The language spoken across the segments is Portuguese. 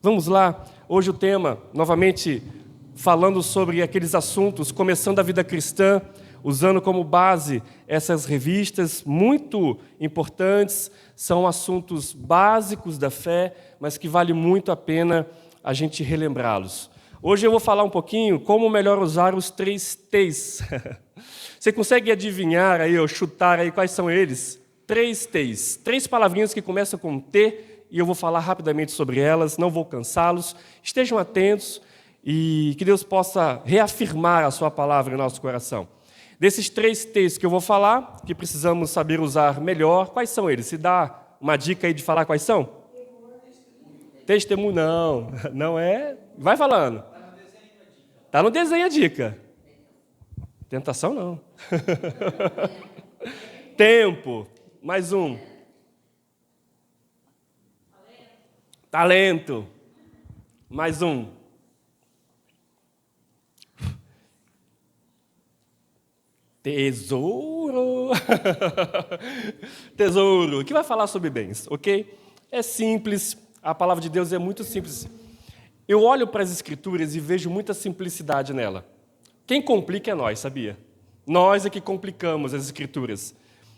Vamos lá, hoje o tema, novamente, falando sobre aqueles assuntos, começando a vida cristã, usando como base essas revistas muito importantes, são assuntos básicos da fé, mas que vale muito a pena a gente relembrá-los. Hoje eu vou falar um pouquinho como melhor usar os 3 T's. Você consegue adivinhar aí, ou chutar aí quais são eles? 3 T's, 3 palavrinhas que começam com T, e eu vou falar rapidamente sobre elas, não vou cansá-los. Estejam atentos e que Deus possa reafirmar a sua palavra em nosso coração. Desses 3 T's que eu vou falar, que precisamos saber usar melhor, quais são eles? Se dá uma dica aí de falar quais são? Testemunho, não é? Vai falando. Está no desenho a dica. Tentação não. Tempo, mais um. Talento, mais um. Tesouro. Tesouro, que vai falar sobre bens, ok? É simples, a palavra de Deus é muito simples. Eu olho para as Escrituras e vejo muita simplicidade nela. Quem complica é nós, sabia? Nós é que complicamos as Escrituras.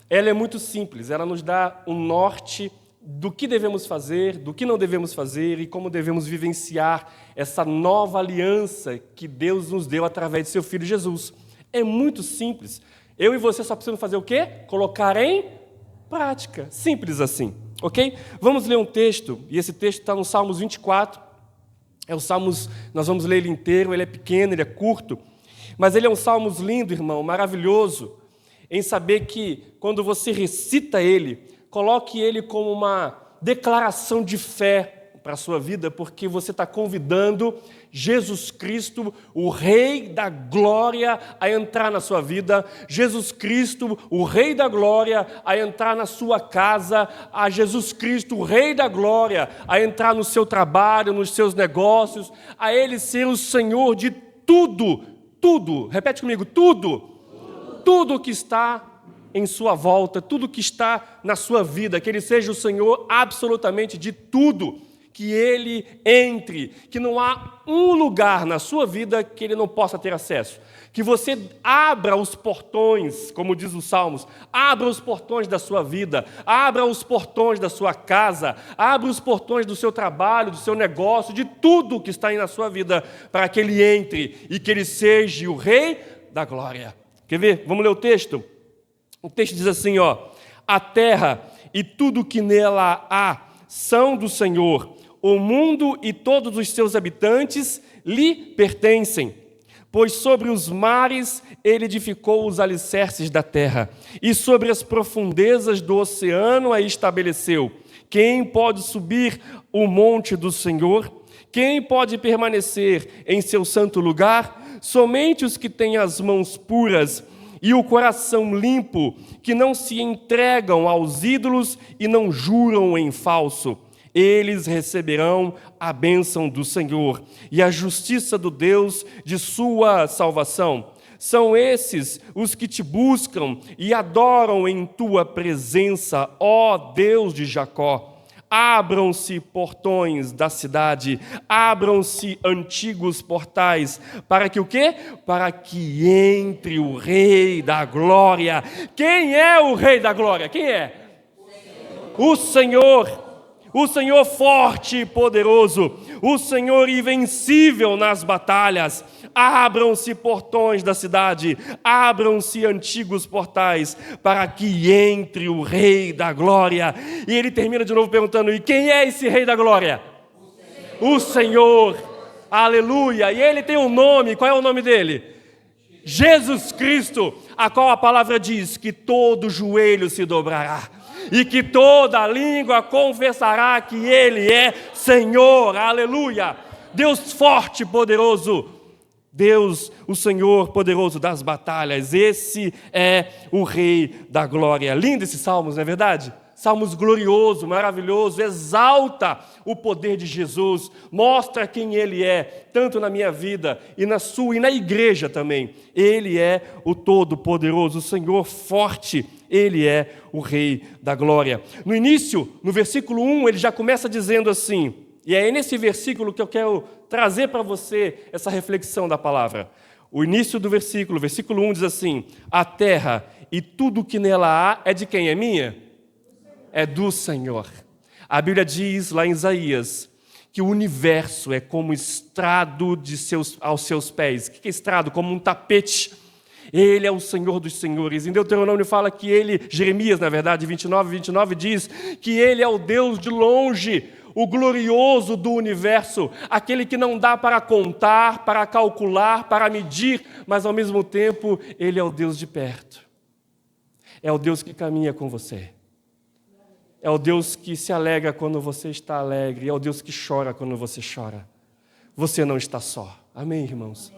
Ela é muito simples, ela nos dá um norte do que devemos fazer, do que não devemos fazer e como devemos vivenciar essa nova aliança que Deus nos deu através de seu Filho Jesus. É muito simples. Eu e você só precisamos fazer o quê? Colocar em prática. Simples assim, ok? Vamos ler um texto, e esse texto está no Salmos 24. É o Salmos, nós vamos ler ele inteiro, ele é pequeno, ele é curto, mas ele é um Salmos lindo, irmão, maravilhoso, em saber que quando você recita ele, coloque ele como uma declaração de fé para a sua vida, porque você está convidando Jesus Cristo, o Rei da Glória, a entrar na sua vida, Jesus Cristo, o Rei da Glória, a entrar na sua casa, a Jesus Cristo, o Rei da Glória, a entrar no seu trabalho, nos seus negócios, a Ele ser o Senhor de tudo, tudo, repete comigo, tudo que está em sua volta, tudo que está na sua vida, que Ele seja o Senhor absolutamente de tudo, que Ele entre, que não há um lugar na sua vida que Ele não possa ter acesso, que você abra os portões, como diz os Salmos, abra os portões da sua vida, abra os portões da sua casa, abra os portões do seu trabalho, do seu negócio, de tudo que está aí na sua vida, para que Ele entre e que Ele seja o Rei da Glória. Quer ver? Vamos ler o texto? O texto diz assim, ó: a terra e tudo que nela há são do Senhor, o mundo e todos os seus habitantes lhe pertencem. Pois sobre os mares ele edificou os alicerces da terra, e sobre as profundezas do oceano a estabeleceu. Quem pode subir o monte do Senhor? Quem pode permanecer em seu santo lugar? Somente os que têm as mãos puras e o coração limpo, que não se entregam aos ídolos e não juram em falso. Eles receberão a bênção do Senhor e a justiça do Deus de sua salvação. São esses os que te buscam e adoram em tua presença, ó Deus de Jacó. Abram-se portões da cidade, abram-se antigos portais, para que o quê? Para que entre o Rei da Glória. Quem é o Rei da Glória? Quem é? O Senhor forte e poderoso, o Senhor invencível nas batalhas. Abram-se portões da cidade, abram-se antigos portais, para que entre o Rei da Glória. E ele termina de novo perguntando: e quem é esse Rei da Glória? O Senhor. Aleluia. E ele tem um nome, qual é o nome dele? Jesus Cristo, a qual a palavra diz que todo joelho se dobrará e que toda língua confessará que Ele é Senhor. Aleluia. Deus forte e poderoso, Deus, o Senhor poderoso das batalhas, esse é o Rei da Glória. Lindo esses salmos, não é verdade? Salmos glorioso, maravilhoso, exalta o poder de Jesus, mostra quem Ele é, tanto na minha vida e na sua e na igreja também. Ele é o Todo-Poderoso, o Senhor forte, Ele é o Rei da Glória. No início, no versículo 1, ele já começa dizendo assim: E é nesse versículo que eu quero trazer para você essa reflexão da palavra. O início do versículo, versículo 1 diz assim: a terra e tudo que nela há é de quem? É minha? É do Senhor. A Bíblia diz lá em Isaías que o universo é como estrado aos seus pés. O que é estrado? Como um tapete. Ele é o Senhor dos senhores. Em Deuteronômio fala que ele, Jeremias, na verdade, 29 diz que ele é o Deus de longe, o glorioso do universo, aquele que não dá para contar, para calcular, para medir, mas ao mesmo tempo ele é o Deus de perto. É o Deus que caminha com você. É o Deus que se alegra quando você está alegre. É o Deus que chora quando você chora. Você não está só. Amém, irmãos?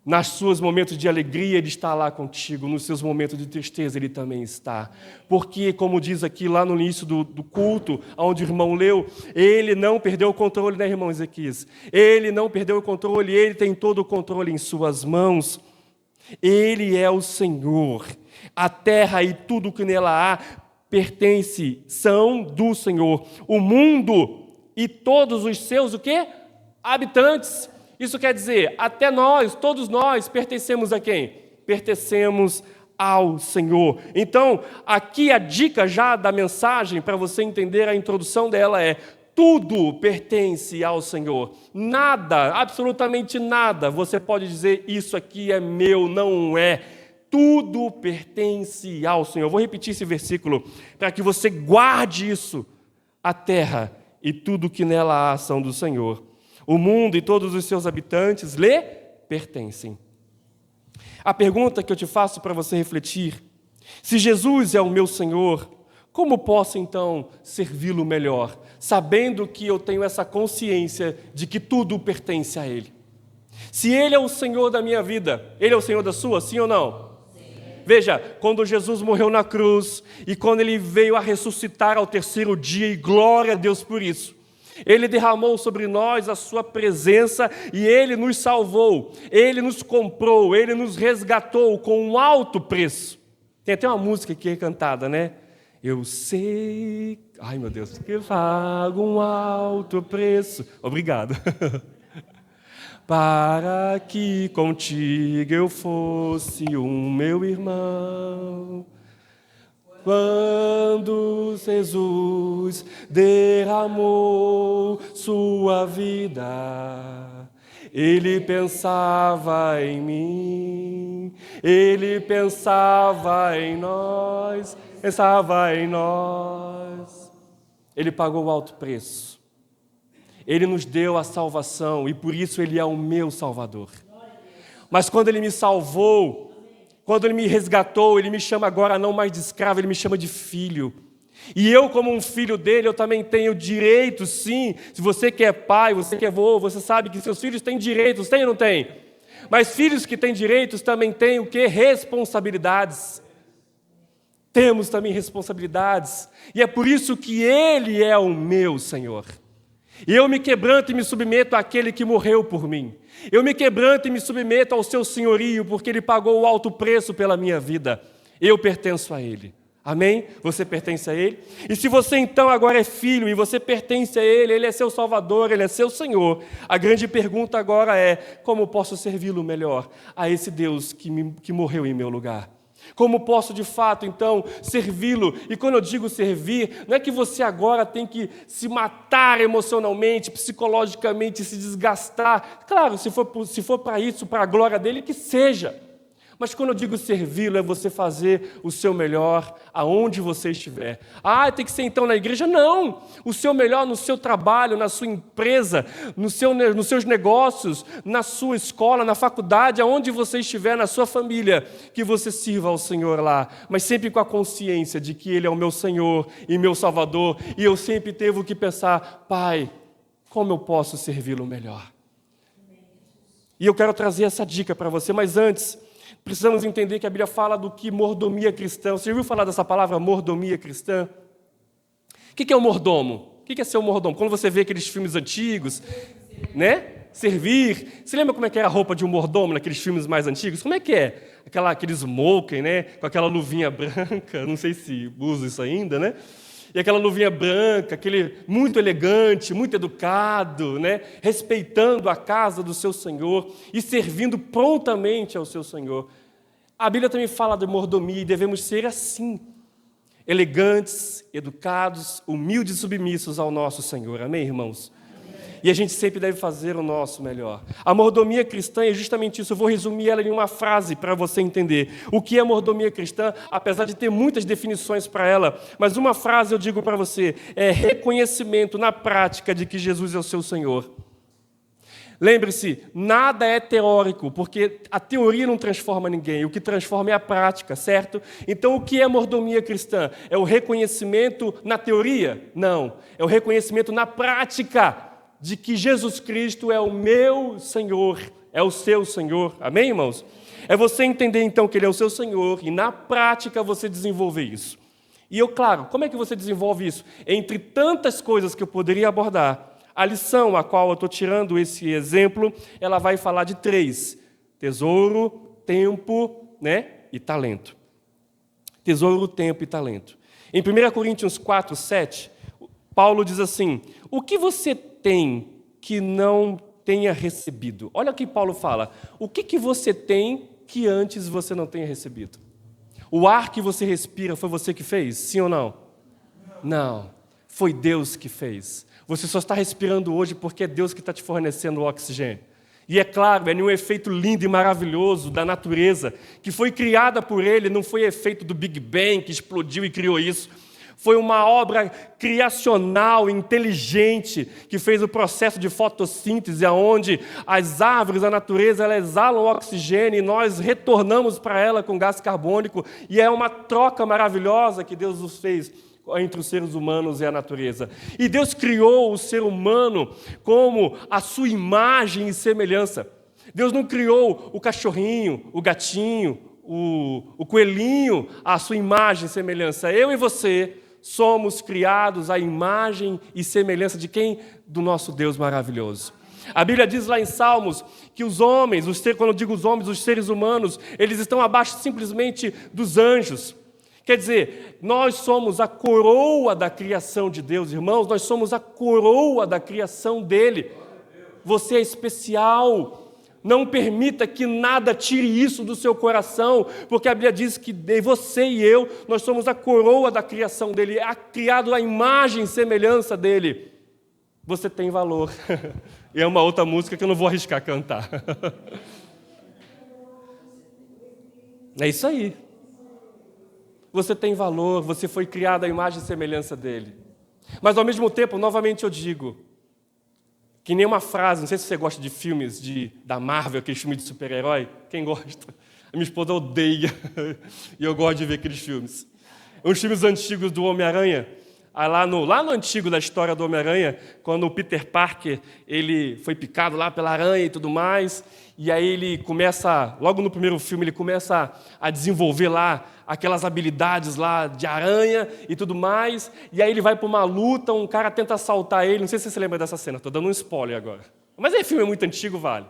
Nos seus momentos de alegria, Ele está lá contigo. Nos seus momentos de tristeza, Ele também está. Porque, como diz aqui lá no início do culto, onde o irmão leu, Ele não perdeu o controle, né, irmão Ezequias? Ele não perdeu o controle, Ele tem todo o controle em suas mãos. Ele é o Senhor. A terra e tudo que nela há são do Senhor. O mundo e todos os seus, o quê? Habitantes. Isso quer dizer, até nós, todos nós, pertencemos a quem? Pertencemos ao Senhor. Então, aqui a dica já da mensagem, para você entender a introdução dela é: tudo pertence ao Senhor. Nada, absolutamente nada, você pode dizer, isso aqui é meu, não é. Tudo pertence ao Senhor. Eu vou repetir esse versículo para que você guarde isso. A terra e tudo que nela há são do Senhor. O mundo e todos os seus habitantes lhe pertencem. A pergunta que eu te faço para você refletir: se Jesus é o meu Senhor, como posso então servi-lo melhor, sabendo que eu tenho essa consciência de que tudo pertence a Ele? Se Ele é o Senhor da minha vida, Ele é o Senhor da sua, sim ou não? Veja, quando Jesus morreu na cruz e quando Ele veio a ressuscitar ao terceiro dia, e glória a Deus por isso, Ele derramou sobre nós a sua presença e Ele nos salvou, Ele nos comprou, Ele nos resgatou com um alto preço. Tem até uma música aqui cantada, né? Eu sei, ai meu Deus, que pago um alto preço. Obrigado. Para que contigo eu fosse um meu irmão. Quando Jesus derramou sua vida, Ele pensava em mim, Ele pensava em nós, Ele pagou o alto preço. Ele nos deu a salvação e por isso Ele é o meu Salvador. Mas quando Ele me salvou, quando Ele me resgatou, Ele me chama agora não mais de escravo, Ele me chama de filho. E eu, como um filho dele, eu também tenho direitos, sim. Se você que é pai, você que é avô, você sabe que seus filhos têm direitos, tem ou não tem? Mas filhos que têm direitos também têm o quê? Responsabilidades. Temos também responsabilidades. E é por isso que Ele é o meu Senhor. E eu me quebranto e me submeto àquele que morreu por mim. Eu me quebranto e me submeto ao seu senhorio, porque Ele pagou o alto preço pela minha vida. Eu pertenço a Ele. Amém? Você pertence a Ele? E se você então agora é filho e você pertence a Ele, Ele é seu Salvador, Ele é seu Senhor, a grande pergunta agora é: como posso servi-lo melhor a esse Deus que morreu em meu lugar? Como posso, de fato, então, servi-lo? E quando eu digo servir, não é que você agora tem que se matar emocionalmente, psicologicamente, se desgastar. Claro, se for para isso, para a glória dele, que seja. Mas quando eu digo servi-lo, é você fazer o seu melhor aonde você estiver. Ah, tem que ser então na igreja? Não! O seu melhor no seu trabalho, na sua empresa, nos seus negócios, na sua escola, na faculdade, aonde você estiver, na sua família, que você sirva ao Senhor lá, mas sempre com a consciência de que Ele é o meu Senhor e meu Salvador, e eu sempre devo que pensar: Pai, como eu posso servi-lo melhor? E eu quero trazer essa dica para você, mas antes, precisamos entender que a Bíblia fala do que mordomia cristã. Você já ouviu falar dessa palavra, mordomia cristã? O que é um mordomo? O que é ser um mordomo? Quando você vê aqueles filmes antigos, né? Servir. Você lembra como é que era a roupa de um mordomo naqueles filmes mais antigos? Como é que é? Aquele smoking, né? Com aquela luvinha branca, não sei se usa isso ainda, né? e aquela luvinha branca, aquele muito elegante, muito educado, né? Respeitando a casa do seu Senhor e servindo prontamente ao seu Senhor. A Bíblia também fala de mordomia e devemos ser assim, elegantes, educados, humildes e submissos ao nosso Senhor. Amém, irmãos? E a gente sempre deve fazer o nosso melhor. A mordomia cristã é justamente isso. Eu vou resumir ela em uma frase para você entender. O que é mordomia cristã, apesar de ter muitas definições para ela, mas uma frase eu digo para você, é reconhecimento na prática de que Jesus é o seu Senhor. Lembre-se, nada é teórico, porque a teoria não transforma ninguém, o que transforma é a prática, certo? Então, o que é mordomia cristã? É o reconhecimento na teoria? Não, é o reconhecimento na prática de que Jesus Cristo é o meu Senhor, é o seu Senhor. Amém, irmãos? É você entender, então, que Ele é o seu Senhor e, na prática, você desenvolver isso. E eu, claro, como é que você desenvolve isso? Entre tantas coisas que eu poderia abordar, a lição a qual eu estou tirando esse exemplo, ela vai falar de 3. Tesouro, tempo, né, e talento. Tesouro, tempo e talento. Em 1 Coríntios 4, 7, Paulo diz assim, o que você tem que não tenha recebido? Olha o que Paulo fala. O que você tem que antes você não tenha recebido? O ar que você respira foi você que fez? Sim ou não? Não. Foi Deus que fez. Você só está respirando hoje porque é Deus que está te fornecendo o oxigênio. E é claro, é um efeito lindo e maravilhoso da natureza, que foi criada por Ele, não foi efeito do Big Bang que explodiu e criou isso. Foi uma obra criacional, inteligente, que fez o processo de fotossíntese, onde as árvores, a natureza, elas exalam oxigênio e nós retornamos para ela com gás carbônico. E é uma troca maravilhosa que Deus nos fez entre os seres humanos e a natureza. E Deus criou o ser humano como a sua imagem e semelhança. Deus não criou o cachorrinho, o gatinho, o coelhinho à sua imagem e semelhança. Eu e você somos criados à imagem e semelhança de quem? Do nosso Deus maravilhoso. A Bíblia diz lá em Salmos que os homens, quando eu digo os homens, os seres humanos, eles estão abaixo simplesmente dos anjos. Quer dizer, nós somos a coroa da criação de Deus, irmãos, nós somos a coroa da criação dele. Você é especial. Não permita que nada tire isso do seu coração, porque a Bíblia diz que você e eu, nós somos a coroa da criação dele, criado à imagem e semelhança dele. Você tem valor. E é uma outra música que eu não vou arriscar cantar. É isso aí. Você tem valor, você foi criado à imagem e semelhança dele. Mas, ao mesmo tempo, novamente eu digo, que nem uma frase, não sei se você gosta de filmes da Marvel, aqueles filmes de super-herói. Quem gosta? A minha esposa odeia, e eu gosto de ver aqueles filmes. Os filmes antigos do Homem-Aranha, lá no antigo da história do Homem-Aranha, quando o Peter Parker ele foi picado lá pela aranha e tudo mais, e aí ele começa, logo no primeiro filme, ele começa a desenvolver lá aquelas habilidades lá de aranha e tudo mais, e aí ele vai para uma luta, um cara tenta assaltar ele, não sei se você lembra dessa cena, estou dando um spoiler agora, mas esse filme é muito antigo, vale.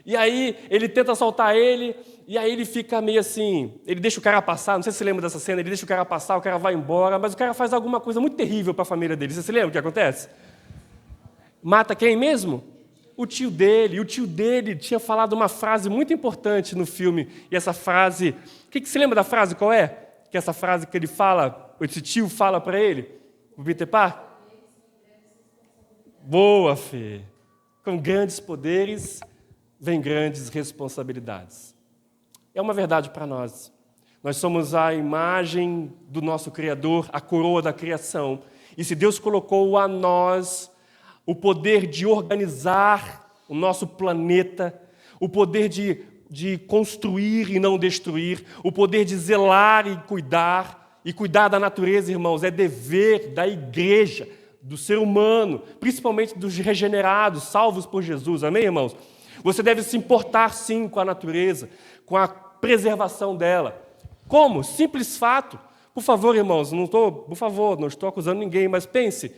E aí ele tenta assaltar ele, e aí ele fica meio assim, ele deixa o cara passar, não sei se você lembra dessa cena, ele deixa o cara passar, o cara vai embora, mas o cara faz alguma coisa muito terrível para a família dele. Você se lembra o que acontece? Mata quem mesmo? O tio dele. E o tio dele tinha falado uma frase muito importante no filme, e essa frase, o que você lembra da frase, qual é? Que essa frase que ele fala, esse tio fala para ele, o Peter Parker? Boa, Fê. Com grandes poderes vem grandes responsabilidades. É uma verdade para nós. Nós somos a imagem do nosso Criador, a coroa da criação. E se Deus colocou a nós o poder de organizar o nosso planeta, o poder de construir e não destruir, o poder de zelar e cuidar da natureza, irmãos, é dever da igreja, do ser humano, principalmente dos regenerados, salvos por Jesus. Amém, irmãos? Você deve se importar, sim, com a natureza, com a preservação dela. Como? Simples fato. Por favor, irmãos, não estou acusando ninguém, mas pense,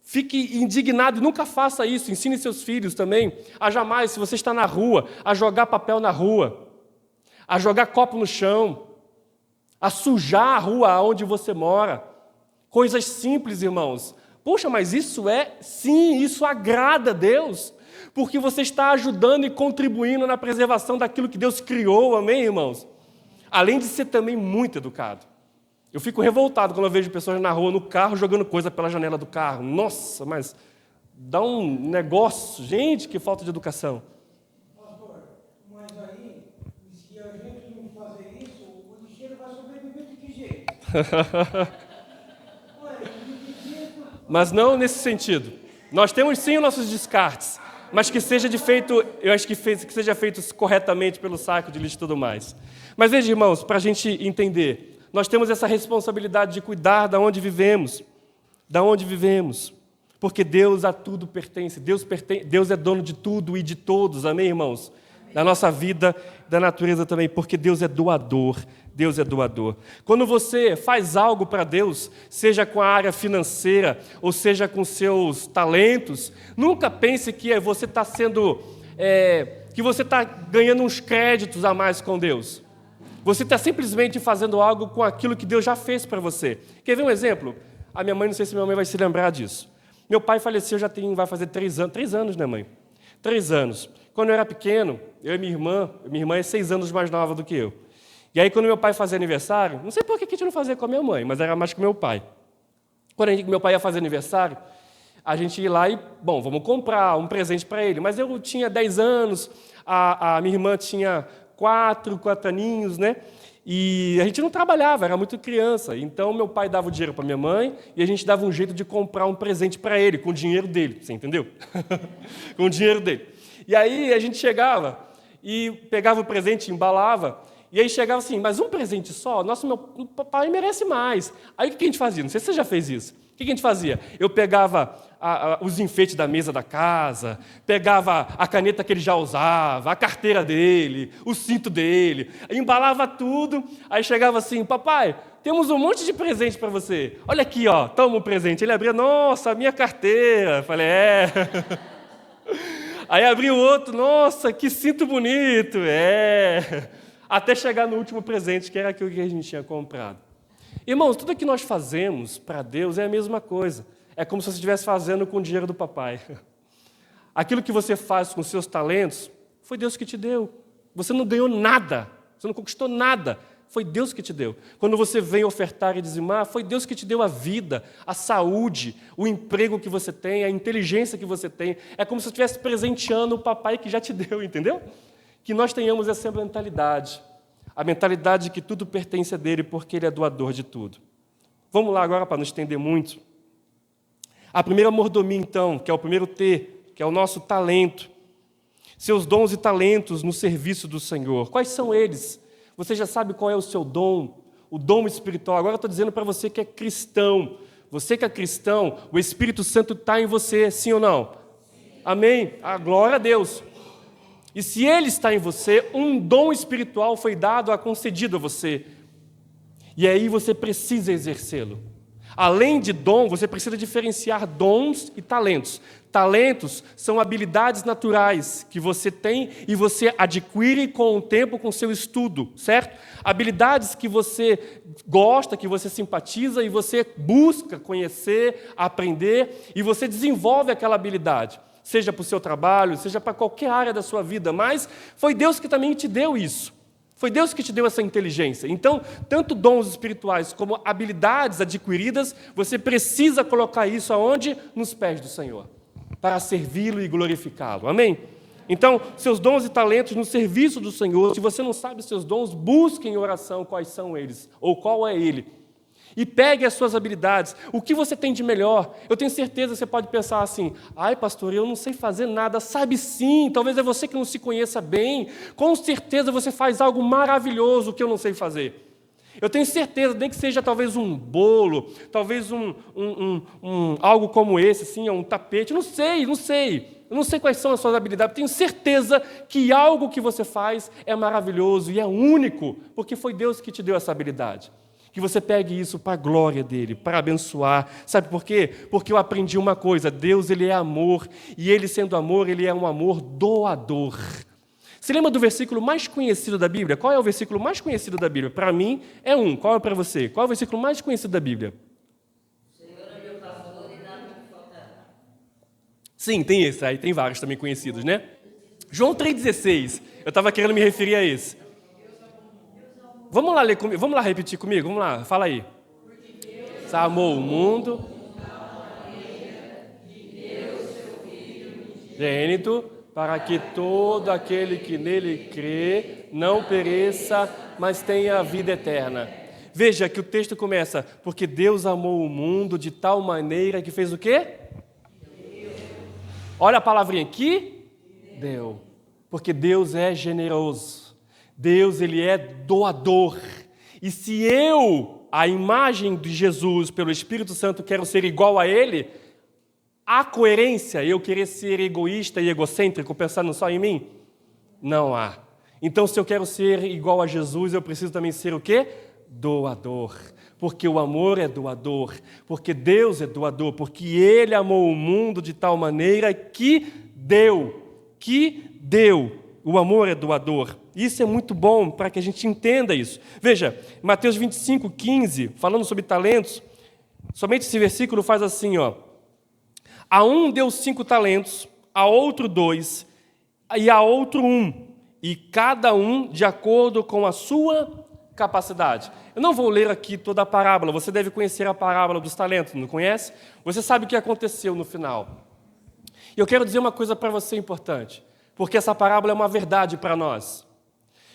fique indignado e nunca faça isso. Ensine seus filhos também a jamais, se você está na rua, a jogar papel na rua, a jogar copo no chão, a sujar a rua onde você mora. Coisas simples, irmãos. Poxa, mas isso agrada a Deus, porque você está ajudando e contribuindo na preservação daquilo que Deus criou, amém, irmãos? Além de ser também muito educado. Eu fico revoltado quando eu vejo pessoas na rua, no carro, jogando coisa pela janela do carro. Nossa, mas dá um negócio. Gente, que falta de educação. Pastor, mas aí, se a gente não fazer isso, o lixeiro vai sobreviver de que jeito? Mas não nesse sentido. Nós temos sim os nossos descartes, mas que seja feito, eu acho que seja feito corretamente pelo saco de lixo e tudo mais. Mas veja, irmãos, para a gente entender, nós temos essa responsabilidade de cuidar da onde vivemos, porque Deus a tudo pertence, Deus é dono de tudo e de todos, amém, irmãos? Da nossa vida, da natureza também, porque Deus é doador. Quando você faz algo para Deus, seja com a área financeira, ou seja com seus talentos, nunca pense que você está que você está ganhando uns créditos a mais com Deus. Você está simplesmente fazendo algo com aquilo que Deus já fez para você. Quer ver um exemplo? A minha mãe, não sei se minha mãe vai se lembrar disso. Meu pai faleceu, vai fazer 3 anos. 3 anos, né, mãe? 3 anos. Quando eu era pequeno, eu e minha irmã é 6 anos mais nova do que eu. E aí, quando meu pai fazia aniversário, não sei por que a gente não fazia com a minha mãe, mas era mais com meu pai. Quando meu pai ia fazer aniversário, a gente ia lá e, vamos comprar um presente para ele. Mas eu tinha 10 anos, a minha irmã tinha 4 aninhos, né? E a gente não trabalhava, era muito criança. Então, meu pai dava o dinheiro para minha mãe e a gente dava um jeito de comprar um presente para ele, com o dinheiro dele, você entendeu? Com o dinheiro dele. E aí, a gente chegava e pegava o presente, embalava, e aí chegava assim, mas um presente só? Nossa, meu papai merece mais. Aí, o que a gente fazia? Não sei se você já fez isso. O que a gente fazia? Eu pegava os enfeites da mesa da casa, pegava a caneta que ele já usava, a carteira dele, o cinto dele, embalava tudo, aí chegava assim, papai, temos um monte de presente para você. Olha aqui, ó, toma um presente. Ele abria, nossa, a minha carteira. Falei, Aí abria o outro, nossa, que cinto bonito. Até chegar no último presente, que era aquilo que a gente tinha comprado. Irmãos, tudo que nós fazemos para Deus é a mesma coisa. É como se você estivesse fazendo com o dinheiro do papai. Aquilo que você faz com os seus talentos, foi Deus que te deu. Você não ganhou nada, você não conquistou nada, foi Deus que te deu. Quando você vem ofertar e dizimar, foi Deus que te deu a vida, a saúde, o emprego que você tem, a inteligência que você tem. É como se você estivesse presenteando o papai que já te deu, entendeu? Que nós tenhamos essa mentalidade. A mentalidade de que tudo pertence a dele, porque ele é doador de tudo. Vamos lá agora, para não estender muito. A primeira mordomia, então, que é o primeiro T, que é o nosso talento. Seus dons e talentos no serviço do Senhor. Quais são eles? Você já sabe qual é o seu dom? O dom espiritual. Agora eu estou dizendo para você que é cristão. Você que é cristão, o Espírito Santo está em você, sim ou não? Sim. Amém? A glória a Deus. E se Ele está em você, um dom espiritual foi concedido a você. E aí você precisa exercê-lo. Além de dom, você precisa diferenciar dons e talentos. Talentos são habilidades naturais que você tem e você adquire com o tempo, com o seu estudo, certo? Habilidades que você gosta, que você simpatiza e você busca conhecer, aprender e você desenvolve aquela habilidade. Seja para o seu trabalho, seja para qualquer área da sua vida, mas foi Deus que também te deu isso. Foi Deus que te deu essa inteligência. Então, tanto dons espirituais como habilidades adquiridas, você precisa colocar isso aonde? Nos pés do Senhor, para servi-lo e glorificá-lo. Amém? Então, seus dons e talentos no serviço do Senhor, se você não sabe os seus dons, busque em oração quais são eles, ou qual é ele. E pegue as suas habilidades. O que você tem de melhor? Eu tenho certeza que você pode pensar assim, ai pastor, eu não sei fazer nada. Sabe sim, talvez é você que não se conheça bem. Com certeza você faz algo maravilhoso que eu não sei fazer. Eu tenho certeza, nem que seja talvez um bolo, talvez algo como esse, assim, um tapete, não sei. Eu não sei quais são as suas habilidades. Tenho certeza que algo que você faz é maravilhoso e é único, porque foi Deus que te deu essa habilidade. Que você pegue isso para a glória dele, para abençoar. Sabe por quê? Porque eu aprendi uma coisa, Deus ele é amor, e ele sendo amor, ele é um amor doador. Você lembra do versículo mais conhecido da Bíblia? Qual é o versículo mais conhecido da Bíblia? Para mim é um. Qual é para você? Qual é o versículo mais conhecido da Bíblia? Sim, tem esse, aí tem vários também conhecidos, né? João 3,16, eu estava querendo me referir a esse. Vamos lá ler comigo, vamos lá repetir comigo, vamos lá, fala aí. Deus amou o mundo, gênito, para que todo aquele que nele crê não pereça, mas tenha a vida eterna. Veja que o texto começa, porque Deus amou o mundo de tal maneira que fez o quê? Olha a palavrinha aqui, deu. Porque Deus é generoso. Deus, Ele é doador. E se eu, a imagem de Jesus, pelo Espírito Santo, quero ser igual a Ele, há coerência eu querer ser egoísta e egocêntrico, pensando só em mim? Não há. Então, se eu quero ser igual a Jesus, eu preciso também ser o quê? Doador. Porque o amor é doador. Porque Deus é doador. Porque Ele amou o mundo de tal maneira que deu. O amor é doador. Isso é muito bom para que a gente entenda isso. Veja, Mateus 25:15, falando sobre talentos, somente esse versículo faz assim, ó. A um deu 5 talentos, a outro 2, e a outro 1, e cada um de acordo com a sua capacidade. Eu não vou ler aqui toda a parábola, você deve conhecer a parábola dos talentos, não conhece? Você sabe o que aconteceu no final. E eu quero dizer uma coisa para você importante, porque essa parábola é uma verdade para nós.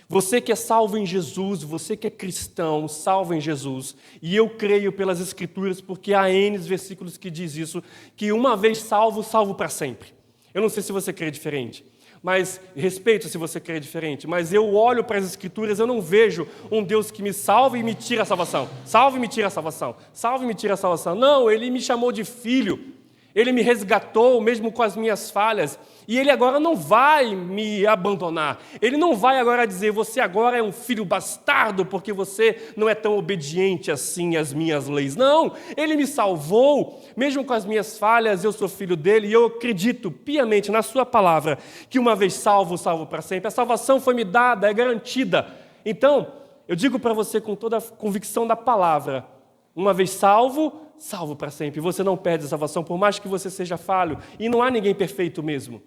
Você que é salvo em Jesus, você que é cristão, salvo em Jesus, e eu creio pelas Escrituras, porque há N versículos que diz isso, que uma vez salvo, salvo para sempre. Eu não sei se você crê diferente, mas respeito se você crê diferente, mas eu olho para as Escrituras, eu não vejo um Deus que me salva e me tira a salvação. Salve e me tira a salvação. Salve e me tira a salvação. Não, Ele me chamou de filho. Ele me resgatou, mesmo com as minhas falhas, e Ele agora não vai me abandonar. Ele não vai agora dizer, você agora é um filho bastardo, porque você não é tão obediente assim às minhas leis. Não, Ele me salvou, mesmo com as minhas falhas, eu sou filho dEle, e eu acredito piamente na sua palavra, que uma vez salvo, salvo para sempre. A salvação foi me dada, é garantida. Então, eu digo para você com toda a convicção da palavra, uma vez salvo, salvo para sempre. Você não perde a salvação, por mais que você seja falho. E não há ninguém perfeito mesmo.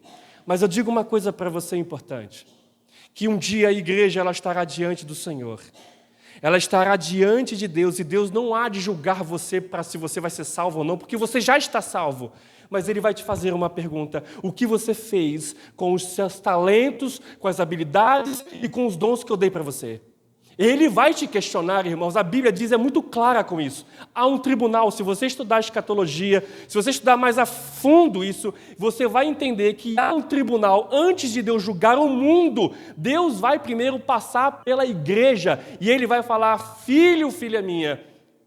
Mas eu digo uma coisa para você importante. Que um dia a igreja ela estará diante do Senhor. Ela estará diante de Deus. E Deus não há de julgar você para se você vai ser salvo ou não. Porque você já está salvo. Mas Ele vai te fazer uma pergunta. O que você fez com os seus talentos, com as habilidades e com os dons que eu dei para você? Ele vai te questionar, irmãos. A Bíblia diz, é muito clara com isso. Há um tribunal, se você estudar escatologia, se você estudar mais a fundo isso, você vai entender que há um tribunal. Antes de Deus julgar o mundo, Deus vai primeiro passar pela igreja e Ele vai falar, filho, filha minha,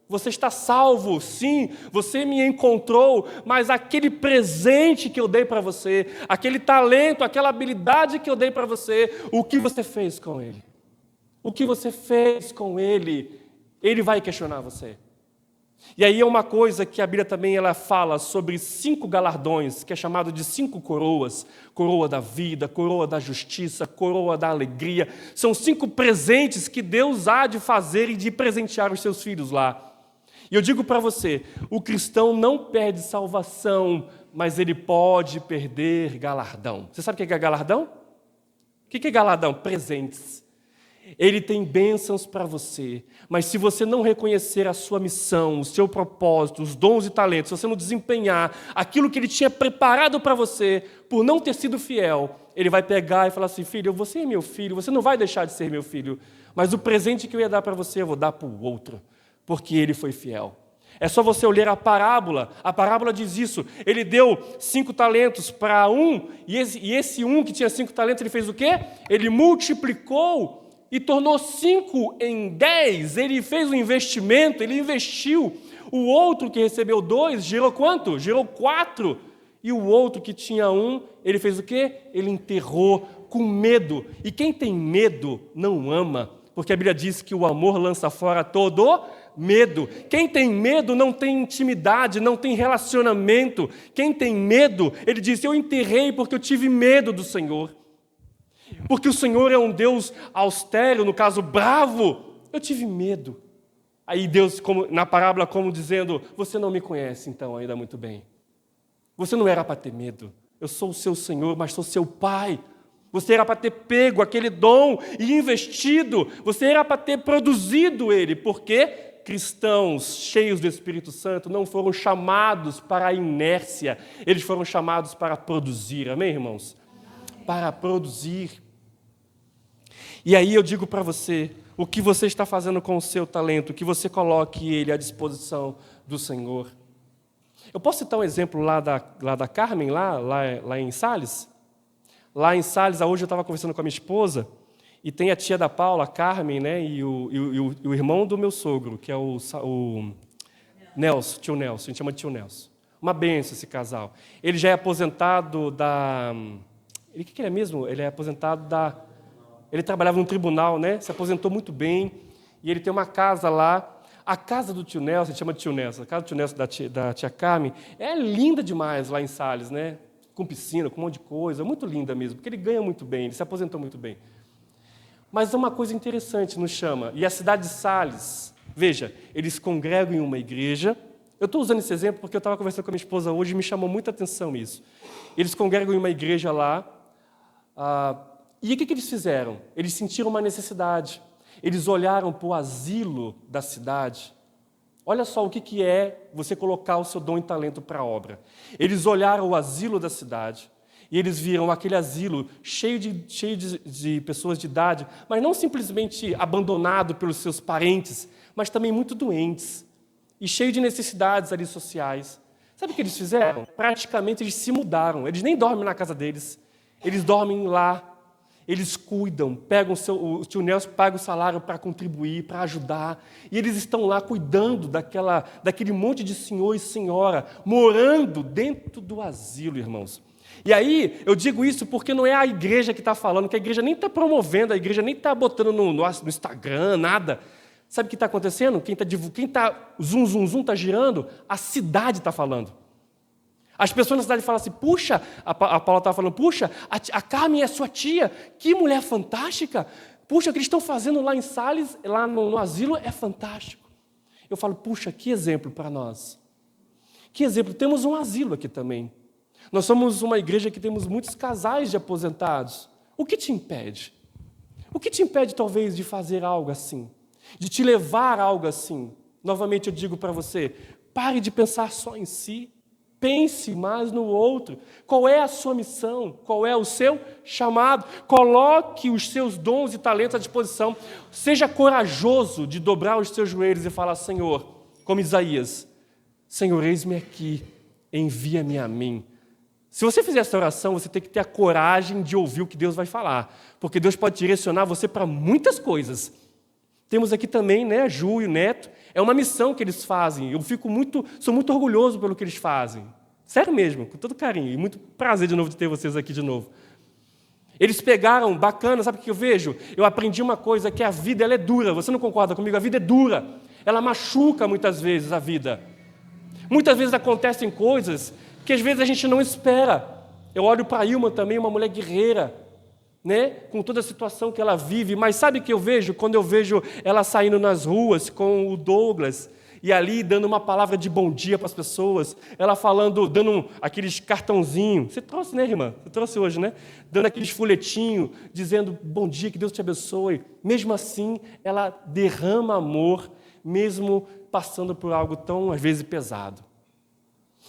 você está salvo, sim, você me encontrou, mas aquele presente que eu dei para você, aquele talento, aquela habilidade que eu dei para você, o que você fez com ele? O que você fez com ele, ele vai questionar você. E aí é uma coisa que a Bíblia também ela fala sobre 5 galardões, que é chamado de 5 coroas. Coroa da vida, coroa da justiça, coroa da alegria. São 5 presentes que Deus há de fazer e de presentear os seus filhos lá. E eu digo para você, o cristão não perde salvação, mas ele pode perder galardão. Você sabe o que é galardão? O que é galardão? Presentes. Ele tem bênçãos para você, mas se você não reconhecer a sua missão, o seu propósito, os dons e talentos, se você não desempenhar aquilo que Ele tinha preparado para você, por não ter sido fiel, Ele vai pegar e falar assim, filho, você é meu filho, você não vai deixar de ser meu filho, mas o presente que eu ia dar para você, eu vou dar para o outro, porque ele foi fiel. É só você olhar a parábola diz isso, ele deu 5 talentos para um, e esse um que tinha 5 talentos, ele fez o quê? Ele multiplicou e tornou 5 em 10, ele fez um investimento, ele investiu. O outro que recebeu 2, gerou quanto? Gerou 4. E o outro que tinha 1, ele fez o quê? Ele enterrou com medo. E quem tem medo não ama, porque a Bíblia diz que o amor lança fora todo medo. Quem tem medo não tem intimidade, não tem relacionamento. Quem tem medo, ele diz, eu enterrei porque eu tive medo do Senhor. Porque o Senhor é um Deus austero, no caso, bravo. Eu tive medo. Aí Deus, na parábola, como dizendo, você não me conhece, então, ainda muito bem. Você não era para ter medo. Eu sou o seu Senhor, mas sou seu Pai. Você era para ter pego aquele dom e investido. Você era para ter produzido ele. Porque cristãos cheios do Espírito Santo não foram chamados para a inércia. Eles foram chamados para produzir. Amém, irmãos? Para produzir. E aí eu digo para você, o que você está fazendo com o seu talento, que você coloque ele à disposição do Senhor. Eu posso citar um exemplo lá da Carmen, lá em Sales? Lá em Sales, hoje eu estava conversando com a minha esposa, e tem a tia da Paula, a Carmen, né, e o irmão do meu sogro, que é o Nelson, tio Nelson, a gente chama de tio Nelson. Uma benção esse casal. Ele já é aposentado da... O que ele é mesmo? Ele é aposentado da... Ele trabalhava no tribunal, né? Se aposentou muito bem, e ele tem uma casa lá. A casa do tio Nelson, a gente chama de tio Nelson, a casa do tio Nelson da tia Carmen, é linda demais lá em Sales, né? Com piscina, com um monte de coisa, muito linda mesmo, porque ele ganha muito bem, ele se aposentou muito bem. Mas uma coisa interessante nos chama, e a cidade de Sales, veja, eles congregam em uma igreja. Eu estou usando esse exemplo porque eu estava conversando com a minha esposa hoje e me chamou muita atenção isso. Eles congregam em uma igreja lá, e o que eles fizeram? Eles sentiram uma necessidade. Eles olharam para o asilo da cidade. Olha só o que é você colocar o seu dom e talento para a obra. Eles olharam o asilo da cidade e eles viram aquele asilo cheio de pessoas de idade, mas não simplesmente abandonado pelos seus parentes, mas também muito doentes e cheio de necessidades ali sociais. Sabe o que eles fizeram? Praticamente eles se mudaram. Eles nem dormem na casa deles. Eles dormem lá. Eles cuidam, o tio Nelson paga o salário para contribuir, para ajudar, e eles estão lá cuidando daquele monte de senhor e senhora, morando dentro do asilo, irmãos. E aí, eu digo isso porque não é a igreja que está falando, que a igreja nem está promovendo, a igreja nem está botando no Instagram, nada. Sabe o que está acontecendo? Quem está zum, está girando, a cidade está falando. As pessoas na cidade falam assim, puxa, a Paula estava falando, puxa, a Carmen é sua tia, que mulher fantástica. Puxa, o que eles estão fazendo lá em Sales, lá no asilo, é fantástico. Eu falo, puxa, que exemplo para nós. Que exemplo, temos um asilo aqui também. Nós somos uma igreja que temos muitos casais de aposentados. O que te impede? O que te impede, talvez, de fazer algo assim? De te levar a algo assim? Novamente eu digo para você, pare de pensar só em si. Pense mais no outro. Qual é a sua missão? Qual é o seu chamado? Coloque os seus dons e talentos à disposição. Seja corajoso de dobrar os seus joelhos e falar, Senhor, como Isaías, Senhor, eis-me aqui, envia-me a mim. Se você fizer essa oração, você tem que ter a coragem de ouvir o que Deus vai falar, porque Deus pode direcionar você para muitas coisas. Temos aqui também, né, a Ju e o Neto. É uma missão que eles fazem. Eu sou muito orgulhoso pelo que eles fazem. Sério mesmo, com todo carinho. E muito prazer de novo de ter vocês aqui de novo. Eles pegaram, bacana, sabe o que eu vejo? Eu aprendi uma coisa, que a vida ela é dura. Você não concorda comigo? A vida é dura. Ela machuca muitas vezes a vida. Muitas vezes acontecem coisas que às vezes a gente não espera. Eu olho para a Ilma também, uma mulher guerreira, né? Com toda a situação que ela vive, mas sabe o que eu vejo? Quando eu vejo ela saindo nas ruas com o Douglas, e ali dando uma palavra de bom dia para as pessoas, ela falando, dando aqueles cartãozinhos, você trouxe, né, irmã? Você trouxe hoje, né? Dando aqueles folhetinhos, dizendo bom dia, que Deus te abençoe. Mesmo assim, ela derrama amor, mesmo passando por algo tão, às vezes, pesado.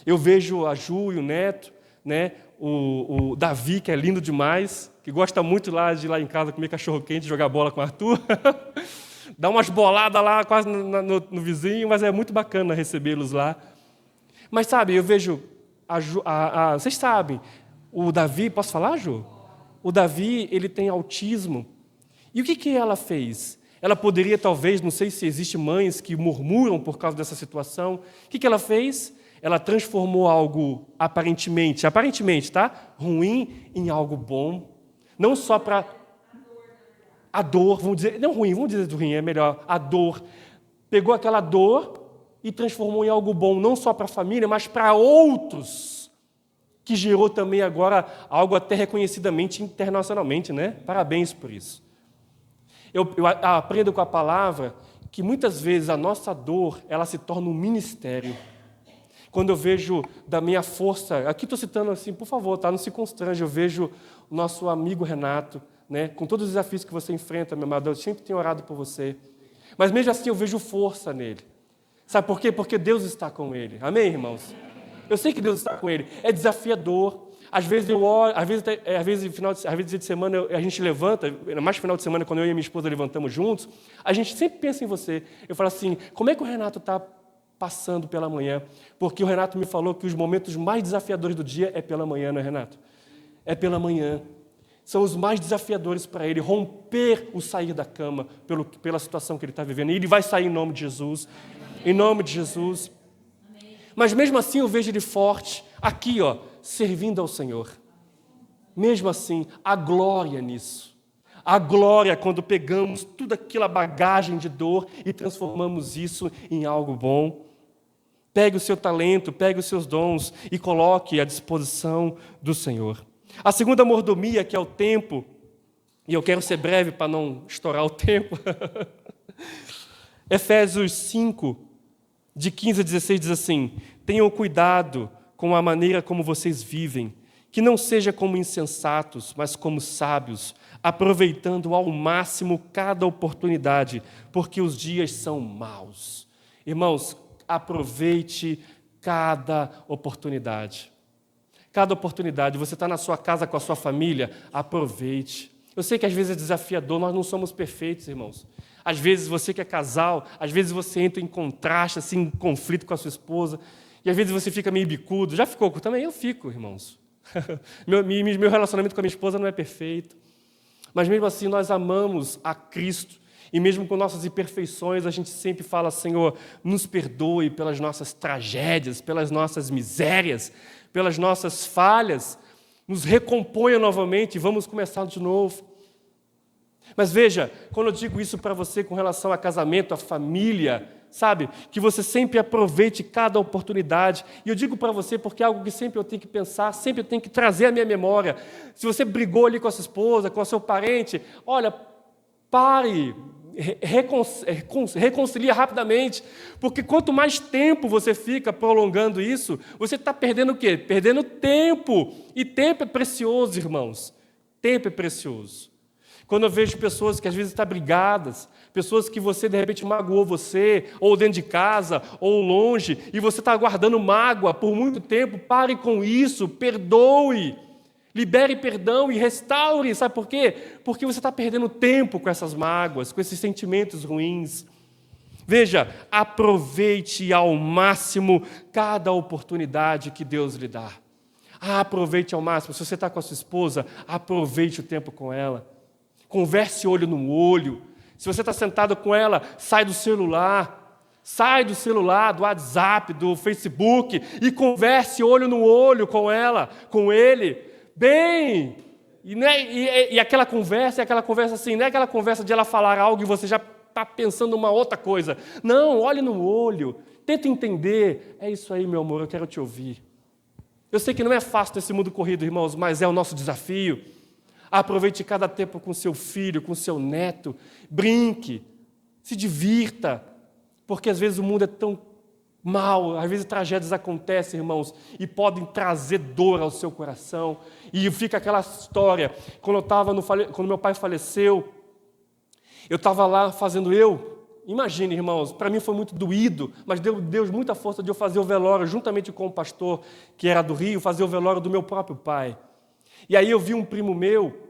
Eu vejo a Ju e o Neto, né? O Davi, que é lindo demais, que gosta muito de ir lá em casa comer cachorro-quente, jogar bola com o Arthur. Dá umas boladas lá quase no vizinho, mas é muito bacana recebê-los lá. Mas, sabe, eu vejo... vocês sabem, o Davi... Posso falar, Ju? O Davi, ele tem autismo. E o que ela fez? Ela poderia, talvez, não sei se existem mães que murmuram por causa dessa situação. O que ela fez? Ela transformou algo aparentemente, tá? Ruim em algo bom. Não só para a dor, vamos dizer, não ruim, vamos dizer do ruim, é melhor, a dor. Pegou aquela dor e transformou em algo bom, não só para a família, mas para outros, que gerou também agora algo até reconhecidamente internacionalmente, né? Parabéns por isso. Eu aprendo com a palavra que muitas vezes a nossa dor, ela se torna um ministério. Quando eu vejo da minha força, aqui estou citando assim, por favor, tá? Não se constrange, eu vejo o nosso amigo Renato, né? Com todos os desafios que você enfrenta, meu amado, eu sempre tenho orado por você. Mas mesmo assim eu vejo força nele. Sabe por quê? Porque Deus está com ele. Amém, irmãos? Eu sei que Deus está com ele. É desafiador. Às vezes eu oro, às vezes dia de semana a gente levanta, mais final de semana, quando eu e minha esposa levantamos juntos, a gente sempre pensa em você. Eu falo assim, como é que o Renato está passando pela manhã? Porque o Renato me falou que os momentos mais desafiadores do dia é pela manhã, não é, Renato? É pela manhã. São os mais desafiadores para ele, romper o sair da cama pela situação que ele está vivendo. E ele vai sair em nome de Jesus. Em nome de Jesus. Mas mesmo assim eu vejo ele forte, aqui, ó, servindo ao Senhor. Mesmo assim, a glória nisso. A glória quando pegamos toda aquela bagagem de dor e transformamos isso em algo bom. Pegue o seu talento, pegue os seus dons e coloque à disposição do Senhor. A segunda mordomia, que é o tempo, e eu quero ser breve para não estourar o tempo. Efésios 5, de 15 a 16, diz assim: tenham cuidado com a maneira como vocês vivem, que não seja como insensatos, mas como sábios, aproveitando ao máximo cada oportunidade, porque os dias são maus. Irmãos, aproveite cada oportunidade. Cada oportunidade. Você está na sua casa com a sua família, aproveite. Eu sei que às vezes é desafiador, nós não somos perfeitos, irmãos. Às vezes você que é casal, às vezes você entra em contraste, assim, em conflito com a sua esposa, e às vezes você fica meio bicudo. Já ficou também? Eu fico, irmãos. Meu relacionamento com a minha esposa não é perfeito. Mas mesmo assim nós amamos a Cristo. E mesmo com nossas imperfeições, a gente sempre fala: Senhor, nos perdoe pelas nossas tragédias, pelas nossas misérias, pelas nossas falhas. Nos recomponha novamente e vamos começar de novo. Mas veja, quando eu digo isso para você com relação a casamento, a família, sabe? Que você sempre aproveite cada oportunidade. E eu digo para você porque é algo que sempre eu tenho que pensar, sempre eu tenho que trazer à minha memória. Se você brigou ali com a sua esposa, com o seu parente, olha, pare, reconcilia rapidamente, porque quanto mais tempo você fica prolongando isso, você está perdendo o quê? Perdendo tempo. E tempo é precioso, irmãos. Tempo é precioso. Quando eu vejo pessoas que às vezes estão brigadas, pessoas que você de repente magoou você, ou dentro de casa, ou longe, e você está guardando mágoa por muito tempo, pare com isso, perdoe, libere perdão e restaure. Sabe por quê? Porque você está perdendo tempo com essas mágoas, com esses sentimentos ruins. Veja, aproveite ao máximo cada oportunidade que Deus lhe dá. Aproveite ao máximo. Se você está com a sua esposa, aproveite o tempo com ela. Converse olho no olho. Se você está sentado com ela, sai do celular, do WhatsApp, do Facebook e converse olho no olho com ela, com ele. Bem, e aquela conversa assim, não é aquela conversa de ela falar algo e você já está pensando uma outra coisa. Não, olhe no olho, tenta entender. É isso aí, meu amor, eu quero te ouvir. Eu sei que não é fácil nesse mundo corrido, irmãos, mas é o nosso desafio. Aproveite cada tempo com seu filho, com seu neto, brinque, se divirta, porque às vezes o mundo é tão mal, às vezes tragédias acontecem, irmãos, e podem trazer dor ao seu coração, e fica aquela história, quando meu pai faleceu, eu estava lá fazendo imagine, irmãos, para mim foi muito doído, mas deu Deus muita força de eu fazer o velório, juntamente com o pastor, que era do Rio, fazer o velório do meu próprio pai. E aí eu vi um primo meu,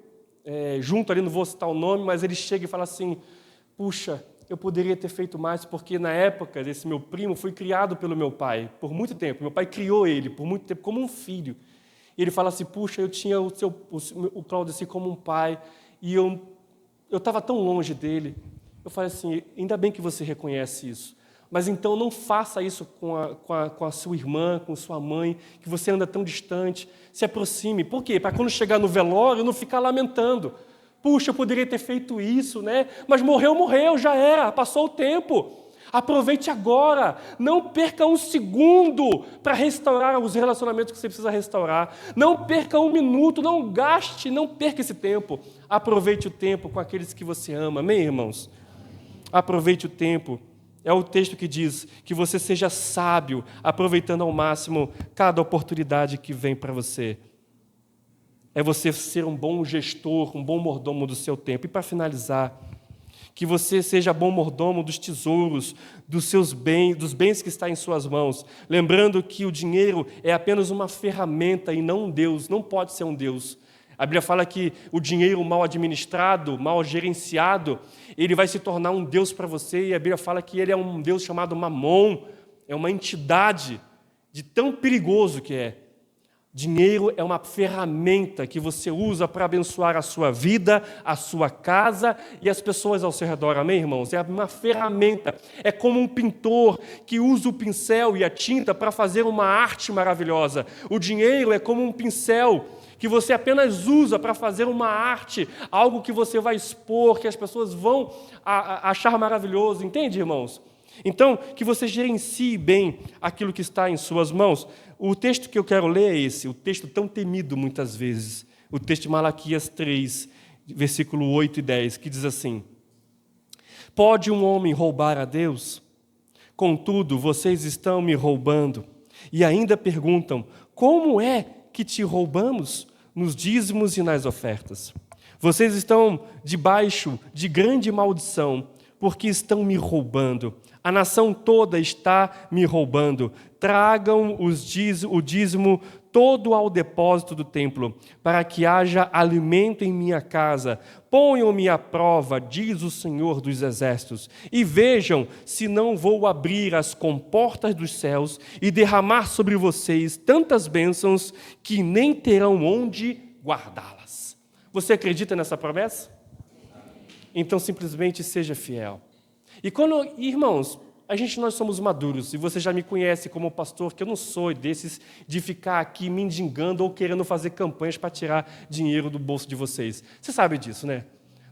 junto ali, não vou citar o nome, mas ele chega e fala assim: puxa, eu poderia ter feito mais, porque na época desse meu primo foi criado pelo meu pai, por muito tempo. Meu pai criou ele por muito tempo como um filho. E ele fala assim: puxa, eu tinha o Claudeci como um pai, e eu estava tão longe dele. Eu falei assim: ainda bem que você reconhece isso. Mas então não faça isso com a sua irmã, com sua mãe, que você anda tão distante. Se aproxime. Por quê? Para quando chegar no velório, não ficar lamentando. Puxa, eu poderia ter feito isso, né? Mas morreu, já era, passou o tempo. Aproveite agora. Não perca um segundo para restaurar os relacionamentos que você precisa restaurar. Não perca um minuto, não perca esse tempo. Aproveite o tempo com aqueles que você ama. Amém, irmãos? Aproveite o tempo É o texto que diz que você seja sábio, aproveitando ao máximo cada oportunidade que vem para você. É você ser um bom gestor, um bom mordomo do seu tempo. E para finalizar, que você seja bom mordomo dos tesouros, dos seus bens, dos bens que estão em suas mãos. Lembrando que o dinheiro é apenas uma ferramenta e não um Deus, não pode ser um Deus. A Bíblia fala que o dinheiro mal administrado, mal gerenciado, ele vai se tornar um Deus para você, e a Bíblia fala que ele é um Deus chamado Mamon, é uma entidade de tão perigoso que é. Dinheiro é uma ferramenta que você usa para abençoar a sua vida, a sua casa e as pessoas ao seu redor, amém, irmãos? É uma ferramenta, é como um pintor que usa o pincel e a tinta para fazer uma arte maravilhosa. O dinheiro é como um pincel que você apenas usa para fazer uma arte, algo que você vai expor, que as pessoas vão achar maravilhoso, entende, irmãos? Então, que você gerencie bem aquilo que está em suas mãos. O texto que eu quero ler é esse, o texto tão temido muitas vezes, o texto de Malaquias 3, versículo 8 e 10, que diz assim: Pode um homem roubar a Deus? Contudo, vocês estão me roubando. E ainda perguntam, como é que te roubamos? Nos dízimos e nas ofertas. Vocês estão debaixo de grande maldição, porque estão me roubando. A nação toda está me roubando. Tragam o dízimo todo ao depósito do templo, para que haja alimento em minha casa. Ponham-me à prova, diz o Senhor dos Exércitos, e vejam se não vou abrir as comportas dos céus e derramar sobre vocês tantas bênçãos que nem terão onde guardá-las. Você acredita nessa promessa? Então, simplesmente seja fiel. E quando, irmãos, nós somos maduros, e você já me conhece como pastor, que eu não sou desses de ficar aqui mendigando ou querendo fazer campanhas para tirar dinheiro do bolso de vocês. Você sabe disso, né?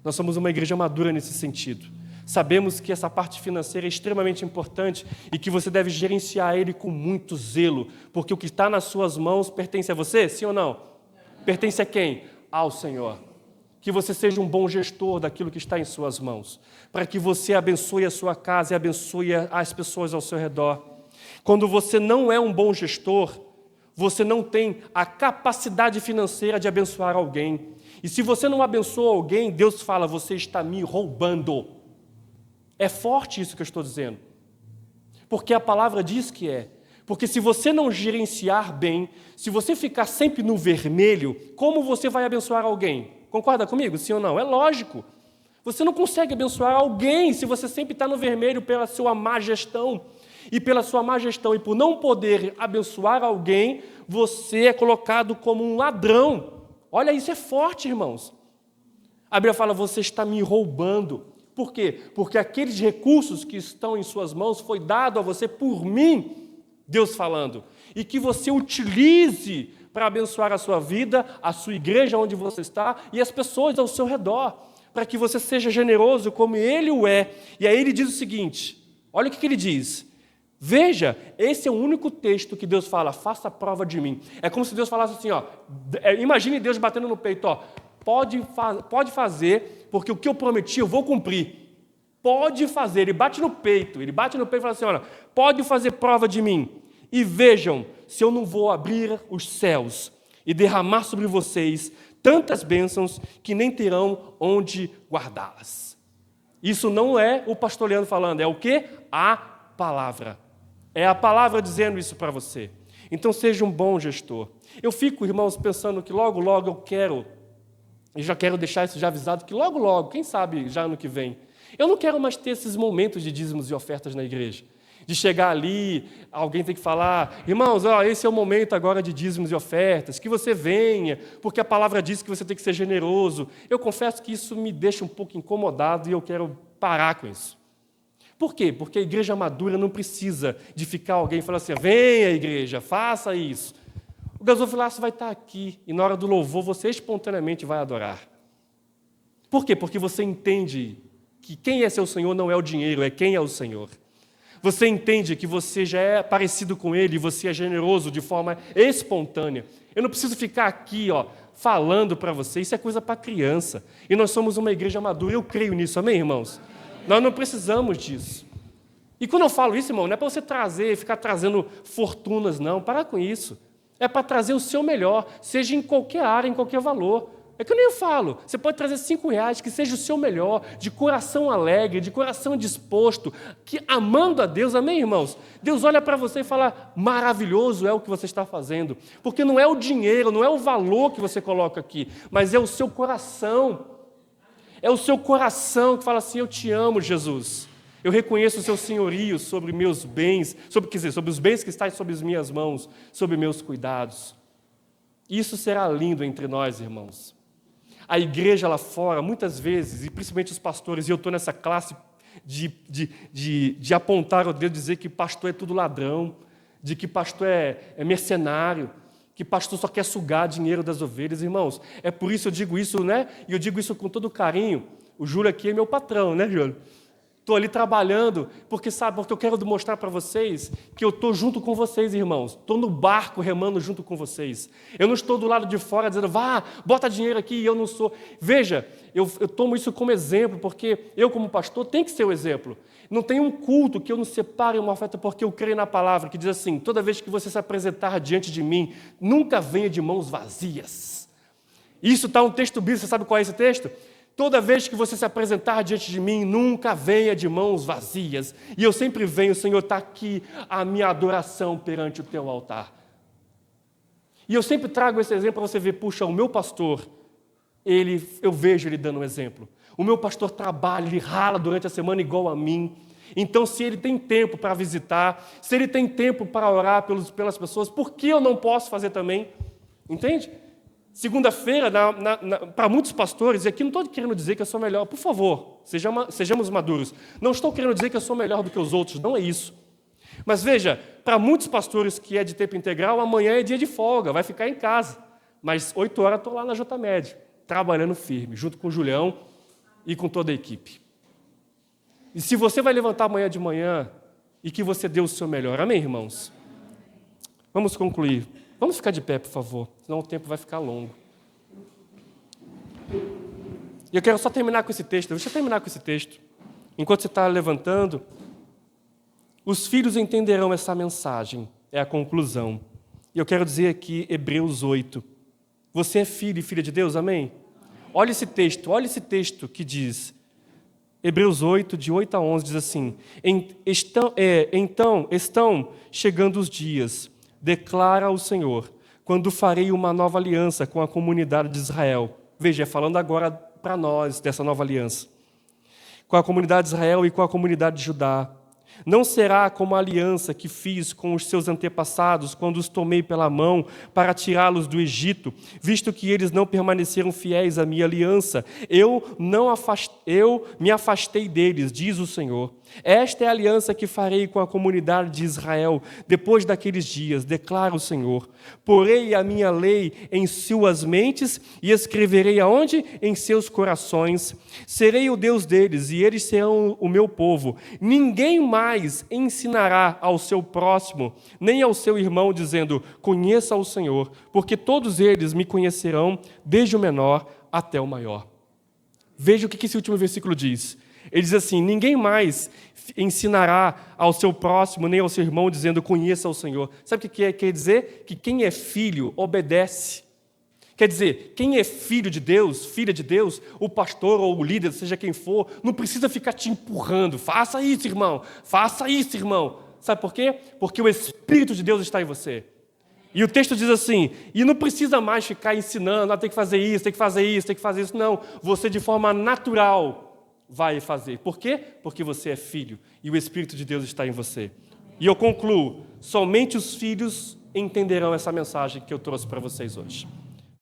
Nós somos uma igreja madura nesse sentido. Sabemos que essa parte financeira é extremamente importante e que você deve gerenciar ele com muito zelo, porque o que está nas suas mãos pertence a você, sim ou não? Pertence a quem? Ao Senhor. Que você seja um bom gestor daquilo que está em suas mãos, para que você abençoe a sua casa e abençoe as pessoas ao seu redor. Quando você não é um bom gestor, você não tem a capacidade financeira de abençoar alguém. E se você não abençoa alguém, Deus fala, você está me roubando. É forte isso que eu estou dizendo, porque a palavra diz que é. Porque se você não gerenciar bem, se você ficar sempre no vermelho, como você vai abençoar alguém? Concorda comigo? Sim ou não? É lógico. Você não consegue abençoar alguém se você sempre está no vermelho pela sua má gestão. E pela sua má gestão e por não poder abençoar alguém, você é colocado como um ladrão. Olha, isso é forte, irmãos. A Bíblia fala, você está me roubando. Por quê? Porque aqueles recursos que estão em suas mãos foi dado a você por mim, Deus falando. E que você utilize para abençoar a sua vida, a sua igreja onde você está e as pessoas ao seu redor, para que você seja generoso como Ele o é. E aí ele diz o seguinte, olha o que ele diz, veja, esse é o único texto que Deus fala, faça prova de mim. É como se Deus falasse assim, ó, imagine Deus batendo no peito, ó, pode fazer, porque o que eu prometi eu vou cumprir. Pode fazer, ele bate no peito e fala assim, olha, pode fazer prova de mim. E vejam se eu não vou abrir os céus e derramar sobre vocês tantas bênçãos que nem terão onde guardá-las. Isso não é o pastor Leandro falando, é o quê? A palavra. É a palavra dizendo isso para você. Então seja um bom gestor. Eu fico, irmãos, pensando que logo, logo eu já quero deixar isso já avisado, que logo, logo, quem sabe já ano que vem, eu não quero mais ter esses momentos de dízimos e ofertas na igreja. De chegar ali, alguém tem que falar, irmãos, ó, esse é o momento agora de dízimos e ofertas, que você venha, porque a palavra diz que você tem que ser generoso. Eu confesso que isso me deixa um pouco incomodado e eu quero parar com isso. Por quê? Porque a igreja madura não precisa de ficar alguém falando assim, venha igreja, faça isso. O gasofilaço vai estar aqui e na hora do louvor você espontaneamente vai adorar. Por quê? Porque você entende que quem é seu Senhor não é o dinheiro, é quem é o Senhor. Você entende que você já é parecido com Ele e você é generoso de forma espontânea. Eu não preciso ficar aqui, ó, falando para você, isso é coisa para criança. E nós somos uma igreja madura, eu creio nisso, amém, irmãos? Nós não precisamos disso. E quando eu falo isso, irmão, não é para você ficar trazendo fortunas, não. Para com isso. É para trazer o seu melhor, seja em qualquer área, em qualquer valor. É que eu nem falo. Você pode trazer R$5, que seja o seu melhor, de coração alegre, de coração disposto, que amando a Deus, amém, irmãos? Deus olha para você e fala, maravilhoso é o que você está fazendo. Porque não é o dinheiro, não é o valor que você coloca aqui, mas é o seu coração. É o seu coração que fala assim, eu te amo, Jesus. Eu reconheço o seu senhorio sobre meus bens, sobre os bens que estão sobre as minhas mãos, sobre meus cuidados. Isso será lindo entre nós, irmãos. A igreja lá fora, muitas vezes, e principalmente os pastores, e eu estou nessa classe de apontar o dedo, dizer que pastor é tudo ladrão, de que pastor é mercenário, que pastor só quer sugar dinheiro das ovelhas, irmãos. É por isso que eu digo isso, né? E eu digo isso com todo carinho. O Júlio aqui é meu patrão, né, Júlio? Estou ali trabalhando, porque eu quero mostrar para vocês que eu estou junto com vocês, irmãos. Estou no barco remando junto com vocês. Eu não estou do lado de fora dizendo, vá, bota dinheiro aqui, e eu não sou. Veja, eu tomo isso como exemplo, porque eu, como pastor, tenho que ser o exemplo. Não tem um culto que eu não separe uma oferta, porque eu creio na palavra, que diz assim, toda vez que você se apresentar diante de mim, nunca venha de mãos vazias. Isso está um texto bíblico, você sabe qual é esse texto? Toda vez que você se apresentar diante de mim, nunca venha de mãos vazias. E eu sempre venho, Senhor, está aqui a minha adoração perante o teu altar. E eu sempre trago esse exemplo para você ver, puxa, o meu pastor, eu vejo ele dando um exemplo. O meu pastor trabalha, ele rala durante a semana igual a mim. Então, se ele tem tempo para visitar, se ele tem tempo para orar pelas pessoas, por que eu não posso fazer também? Entende? Segunda-feira, para muitos pastores, e aqui não estou querendo dizer que eu sou melhor, por favor, sejamos maduros. Não estou querendo dizer que eu sou melhor do que os outros, não é isso. Mas veja, para muitos pastores que é de tempo integral, amanhã é dia de folga, vai ficar em casa. Mas 8 horas estou lá na JMed, trabalhando firme, junto com o Julião e com toda a equipe. E se você vai levantar amanhã de manhã e que você dê o seu melhor, amém, irmãos? Vamos concluir. Vamos ficar de pé, por favor, senão o tempo vai ficar longo. E eu quero só terminar com esse texto. Deixa eu terminar com esse texto. Enquanto você está levantando, os filhos entenderão essa mensagem. É a conclusão. E eu quero dizer aqui, Hebreus 8. Você é filho e filha de Deus, amém? Olha esse texto que diz, Hebreus 8, de 8 a 11, diz assim, então estão chegando os dias, declara o Senhor, quando farei uma nova aliança com a comunidade de Israel. Veja, falando agora para nós dessa nova aliança. Com a comunidade de Israel e com a comunidade de Judá. Não será como a aliança que fiz com os seus antepassados, quando os tomei pela mão para tirá-los do Egito, visto que eles não permaneceram fiéis à minha aliança. Eu me afastei deles, diz o Senhor. Esta é a aliança que farei com a comunidade de Israel depois daqueles dias, declara o Senhor. Porei a minha lei em suas mentes e escreverei aonde? Em seus corações. Serei o Deus deles e eles serão o meu povo. Ninguém mais ensinará ao seu próximo, nem ao seu irmão, dizendo, conheça o Senhor, porque todos eles me conhecerão, desde o menor até o maior. Veja o que esse último versículo diz. Ele diz assim, ninguém mais ensinará ao seu próximo, nem ao seu irmão, dizendo, conheça o Senhor. Sabe o que quer dizer? Que quem é filho, obedece. Quer dizer, quem é filho de Deus, filha de Deus, o pastor ou o líder, seja quem for, não precisa ficar te empurrando. Faça isso, irmão. Faça isso, irmão. Sabe por quê? Porque o Espírito de Deus está em você. E o texto diz assim, e não precisa mais ficar ensinando, tem que fazer isso, tem que fazer isso, tem que fazer isso. Não, você de forma natural vai fazer. Por quê? Porque você é filho e o Espírito de Deus está em você. E eu concluo, somente os filhos entenderão essa mensagem que eu trouxe para vocês hoje.